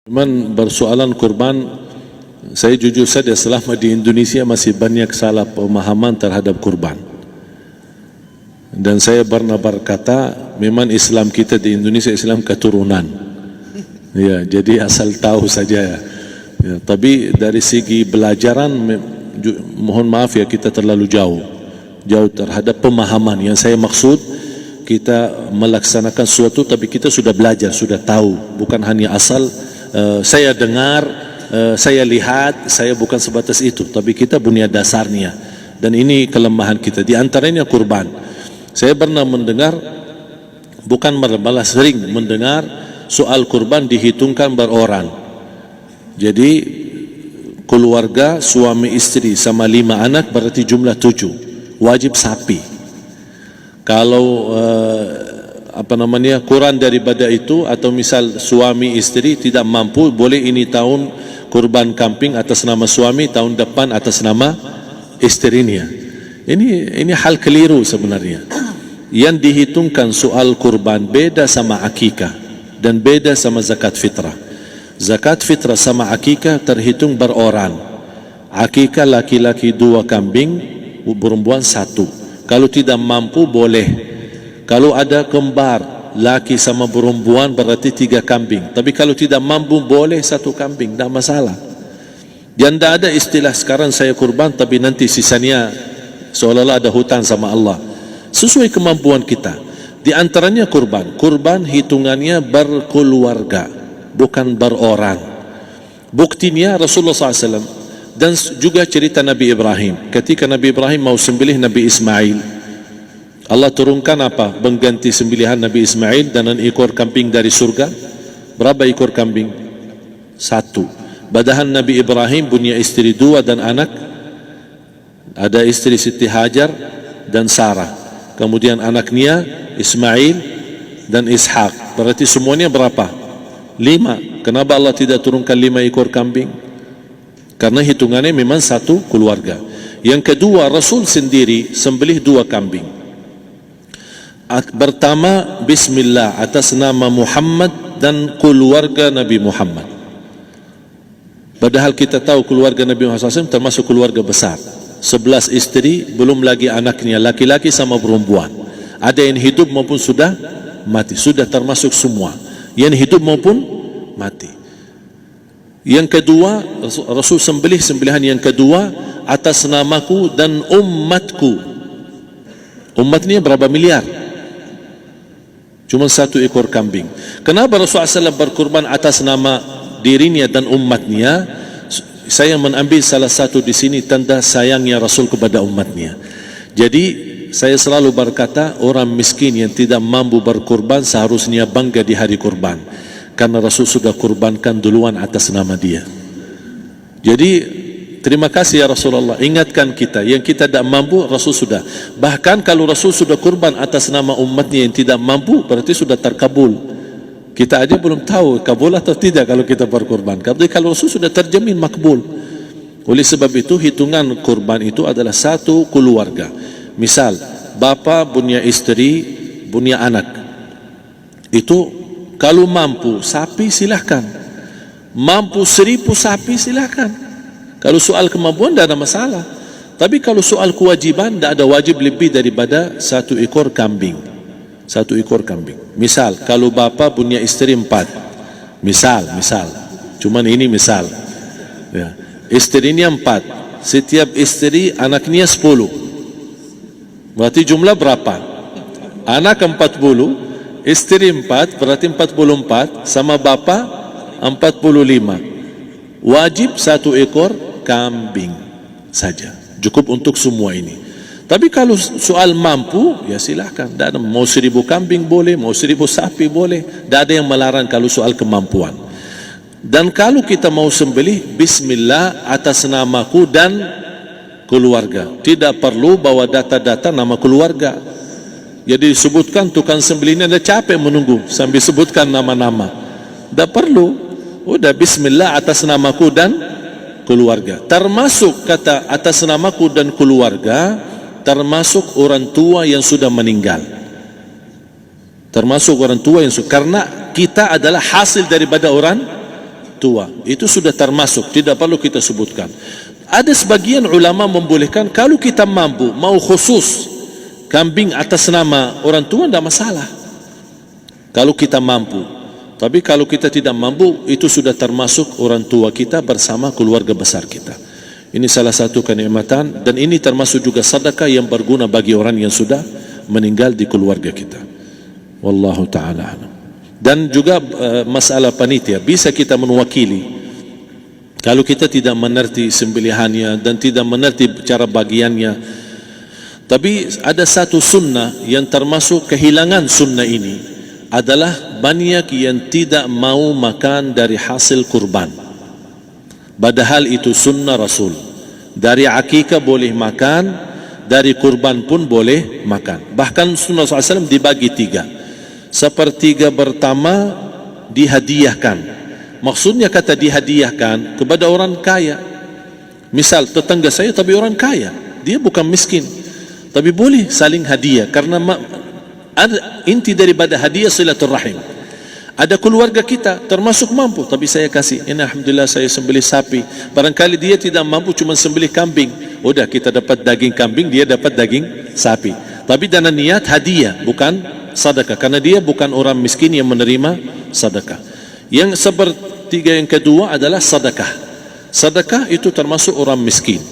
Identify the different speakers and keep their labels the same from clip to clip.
Speaker 1: Cuman bersoalan kurban, saya jujur saja selama di Indonesia masih banyak salah pemahaman terhadap kurban. Dan saya pernah berkata, memang Islam kita di Indonesia Islam keturunan. Ya, jadi asal tahu saja. Ya, tapi dari segi belajaran, mohon maaf ya kita terlalu jauh terhadap pemahaman. Yang saya maksud, kita melaksanakan sesuatu tapi kita sudah belajar, sudah tahu, bukan hanya asal saya dengar, saya lihat, saya bukan sebatas itu, tapi kita punya dasarnya. Dan ini kelemahan kita, di antaranya kurban. Saya pernah mendengar, bukan malah sering mendengar soal kurban dihitungkan beroran. Jadi keluarga suami istri sama 5 anak berarti jumlah 7, wajib sapi. Kalau kurang daripada itu, atau misal suami istri tidak mampu, boleh ini tahun kurban kambing atas nama suami, tahun depan atas nama istrinya. Ini hal keliru sebenarnya. Yang dihitungkan soal kurban beda sama akikah dan beda sama zakat fitrah. Zakat fitrah sama akikah terhitung beroran. Akikah laki-laki 2 kambing, perempuan 1. Kalau tidak mampu boleh. Kalau ada kembar, laki sama perempuan berarti 3 kambing. Tapi kalau tidak mampu boleh 1 kambing, tidak masalah. Dan tidak ada istilah sekarang saya kurban tapi nanti sisanya seolah-olah ada hutang sama Allah. Sesuai kemampuan kita. Di antaranya kurban. Kurban hitungannya berkeluarga, bukan beroran. Buktinya Rasulullah SAW dan juga cerita Nabi Ibrahim. Ketika Nabi Ibrahim mau sembelih Nabi Ismail, Allah turunkan apa? Mengganti sembelihan Nabi Ismail dengan ekor kambing dari surga. Berapa ekor kambing? 1. Padahal Nabi Ibrahim punya istri 2 dan anak. Ada istri Siti Hajar dan Sarah. Kemudian anaknya Ismail dan Ishak. Berarti semuanya berapa? 5. Kenapa Allah tidak turunkan 5 ekor kambing? Karena hitungannya memang 1 keluarga. Yang kedua, Rasul sendiri sembelih 2 kambing. Pertama, Bismillah atas nama Muhammad dan keluarga Nabi Muhammad. Padahal kita tahu keluarga Nabi Muhammad SAW termasuk keluarga besar. 11 istri, belum lagi anaknya, laki-laki sama perempuan. Ada yang hidup maupun sudah mati, sudah termasuk semua. Yang hidup maupun mati. Yang kedua, Rasul sembelih sembelihan yang kedua atas namaku dan umatku. Umatnya berapa miliar? Cuma 1 ekor kambing. Kenapa Rasulullah SAW berkurban atas nama dirinya dan umatnya? Saya mengambil salah satu di sini tanda sayangnya Rasul kepada umatnya. Jadi saya selalu berkata, orang miskin yang tidak mampu berkurban seharusnya bangga di hari kurban, karena Rasul sudah kurbankan duluan atas nama dia. Jadi terima kasih ya Rasulullah, ingatkan kita. Yang kita tidak mampu, Rasul sudah. Bahkan kalau Rasul sudah kurban atas nama umatnya yang tidak mampu, berarti sudah terkabul. Kita aja belum tahu kabul atau tidak kalau kita berkurban. Tapi kalau Rasul sudah terjamin makbul. Oleh sebab itu, hitungan kurban itu adalah 1 keluarga. Misal, bapa punya istri, punya anak. Itu kalau mampu sapi silahkan. Mampu 1000 sapi silahkan. Kalau soal kemampuan tidak ada masalah. Tapi kalau soal kewajiban, tidak ada wajib lebih daripada 1 ekor kambing. 1 ekor kambing. Misal, kalau bapa punya istri 4. Misal. Cuman ini misal. Ya. Istrinya 4. Setiap istri anaknya 10. Berarti jumlah berapa? Anak 40, istri 4, berarti 44, sama bapa 45. Wajib 1 ekor kambing saja, cukup untuk semua ini. Tapi kalau soal mampu, ya silahkan. Mau 1000 kambing boleh, mau 1000 sapi boleh. Tidak ada yang melarang kalau soal kemampuan. Dan kalau kita mau sembelih, Bismillah atas namaku dan keluarga. Tidak perlu bawa data-data nama keluarga. Jadi disebutkan tukang sembelihnya ada capek menunggu sambil sebutkan nama-nama. Tidak perlu. Udah Bismillah atas namaku dan keluarga. Termasuk kata atas namaku dan keluarga, termasuk orang tua yang sudah meninggal. Termasuk orang tua yang sudah, karena kita adalah hasil daripada orang tua. Itu sudah termasuk, tidak perlu kita sebutkan. Ada sebagian ulama membolehkan kalau kita mampu, mau khusus kambing atas nama orang tua, tidak masalah kalau kita mampu. Tapi kalau kita tidak mampu, itu sudah termasuk orang tua kita bersama keluarga besar kita. Ini salah satu kenikmatan, dan ini termasuk juga sedekah yang berguna bagi orang yang sudah meninggal di keluarga kita. Wallahu ta'ala alam. Dan juga masalah panitia, bisa kita mewakili. Kalau kita tidak mengerti sembelihannya dan tidak mengerti cara bagiannya. Tapi ada satu sunnah yang termasuk kehilangan sunnah ini, adalah banyak yang tidak mau makan dari hasil kurban. Padahal itu sunnah Rasul. Dari akikah boleh makan, dari kurban pun boleh makan. Bahkan sunnah SAW dibagi 3. Sepertiga pertama dihadiahkan. Maksudnya kata dihadiahkan kepada orang kaya. Misal tetangga saya tapi orang kaya, dia bukan miskin, tapi boleh saling hadiah. Karena inti daripada hadiah silaturrahim. Ada keluarga kita termasuk mampu, tapi saya kasih, ini alhamdulillah saya sembelih sapi. Barangkali dia tidak mampu, cuma sembelih kambing. Udah, kita dapat daging kambing, dia dapat daging sapi. Tapi dengan niat hadiah, bukan sedekah, karena dia bukan orang miskin yang menerima sedekah. Yang sepertiga yang kedua adalah sedekah. Sedekah itu termasuk orang miskin.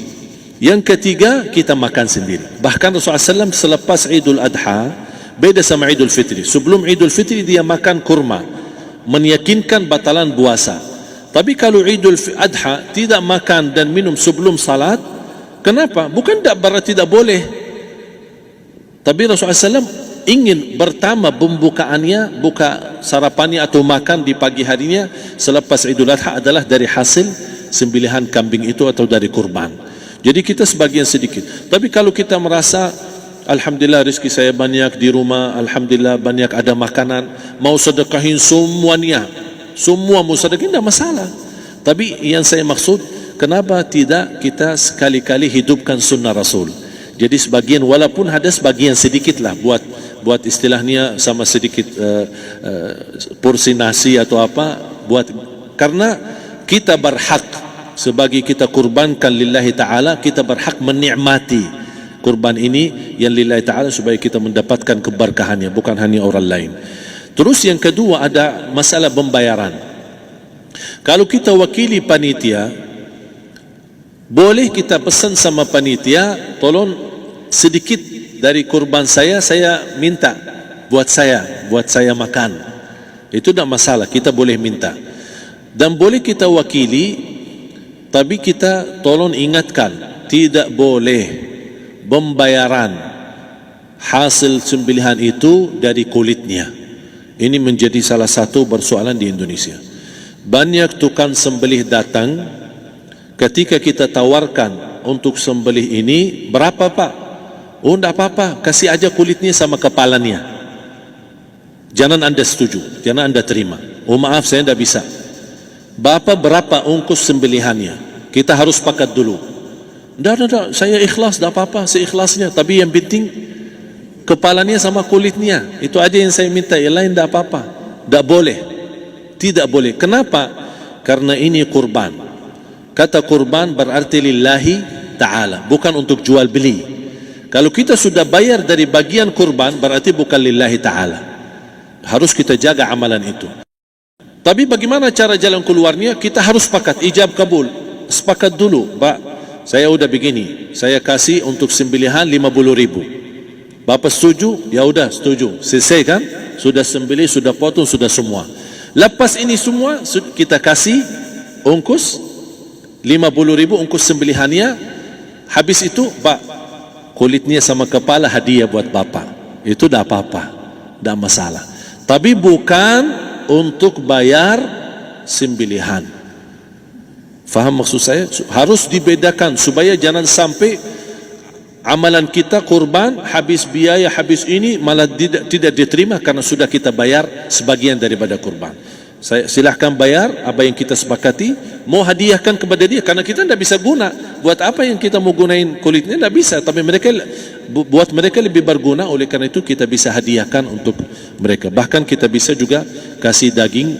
Speaker 1: Yang ketiga, kita makan sendiri. Bahkan Rasulullah SAW selepas Idul Adha, beda sama Idul Fitri. Sebelum Idul Fitri dia makan kurma, meyakinkan batalan puasa. Tapi kalau Idul Adha tidak makan dan minum sebelum salat, kenapa? Bukan berarti tidak boleh. Tapi Rasulullah SAW ingin pertama pembukaannya, buka sarapannya atau makan di pagi harinya selepas Idul Adha adalah dari hasil sembelihan kambing itu atau dari kurban. Jadi kita sebagian sedikit. Tapi kalau kita merasa alhamdulillah rezeki saya banyak di rumah, alhamdulillah banyak ada makanan, mau sedekahin semuanya, semua mau sedekahin, tidak masalah. Tapi yang saya maksud, kenapa tidak kita sekali-kali hidupkan sunnah Rasul? Jadi sebagian, walaupun ada sebagian sedikit lah, buat istilahnya sama sedikit porsi nasi atau apa, karena kita berhak sebagai kita kurbankan lillahi ta'ala, kita berhak menikmati kurban ini yang lillahi ta'ala supaya kita mendapatkan keberkahannya, bukan hanya orang lain. Terus yang kedua ada masalah pembayaran. Kalau kita wakili panitia, boleh kita pesan sama panitia, tolong sedikit dari kurban saya minta buat saya makan. Itu tidak masalah, kita boleh minta. Dan boleh kita wakili, tapi kita tolong ingatkan, tidak boleh pembayaran hasil sembelihan itu dari kulitnya. Ini menjadi salah satu persoalan di Indonesia. Banyak tukang sembelih datang, ketika kita tawarkan untuk sembelih ini, berapa pak? Oh tidak apa-apa, kasih aja kulitnya sama kepalanya. Jangan anda setuju, jangan anda terima. Oh maaf saya tidak bisa. Bapak berapa ongkos sembelihannya? Kita harus sepakat dulu. Tidak, saya ikhlas, tidak apa-apa, seikhlasnya. Tapi yang penting kepalanya sama kulitnya. Itu aja yang saya minta, yang lain tidak apa-apa. Tidak boleh. Tidak boleh. Kenapa? Karena ini kurban. Kata kurban berarti lillahi ta'ala, bukan untuk jual beli. Kalau kita sudah bayar dari bagian kurban, berarti bukan lillahi ta'ala. Harus kita jaga amalan itu. Tapi bagaimana cara jalan keluarnya? Kita harus sepakat, ijab kabul. Sepakat dulu, Pak, saya udah begini, saya kasih untuk sembelihan 50.000. Bapak setuju? Ya udah setuju. Selesai kan? Sudah sembelih, sudah potong, sudah semua. Lepas ini semua kita kasih ongkos 50.000 ongkos sembelihannya. Habis itu, Pak, kulitnya sama kepala hadiah buat Bapak. Itu dah apa-apa, dah masalah. Tapi bukan untuk bayar sembelihan. Faham maksud saya? Harus dibedakan supaya jangan sampai amalan kita kurban habis biaya, habis ini malah tidak diterima karena sudah kita bayar sebagian daripada kurban. Saya silahkan bayar apa yang kita sepakati, mau hadiahkan kepada dia karena kita tidak bisa guna. Buat apa yang kita mau gunain kulitnya? Tidak bisa. Tapi mereka buat mereka lebih berguna, oleh karena itu kita bisa hadiahkan untuk mereka. Bahkan kita bisa juga kasih daging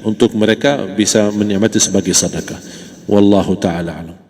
Speaker 1: untuk mereka bisa menikmati sebagai sedekah. Wallahu taala alam.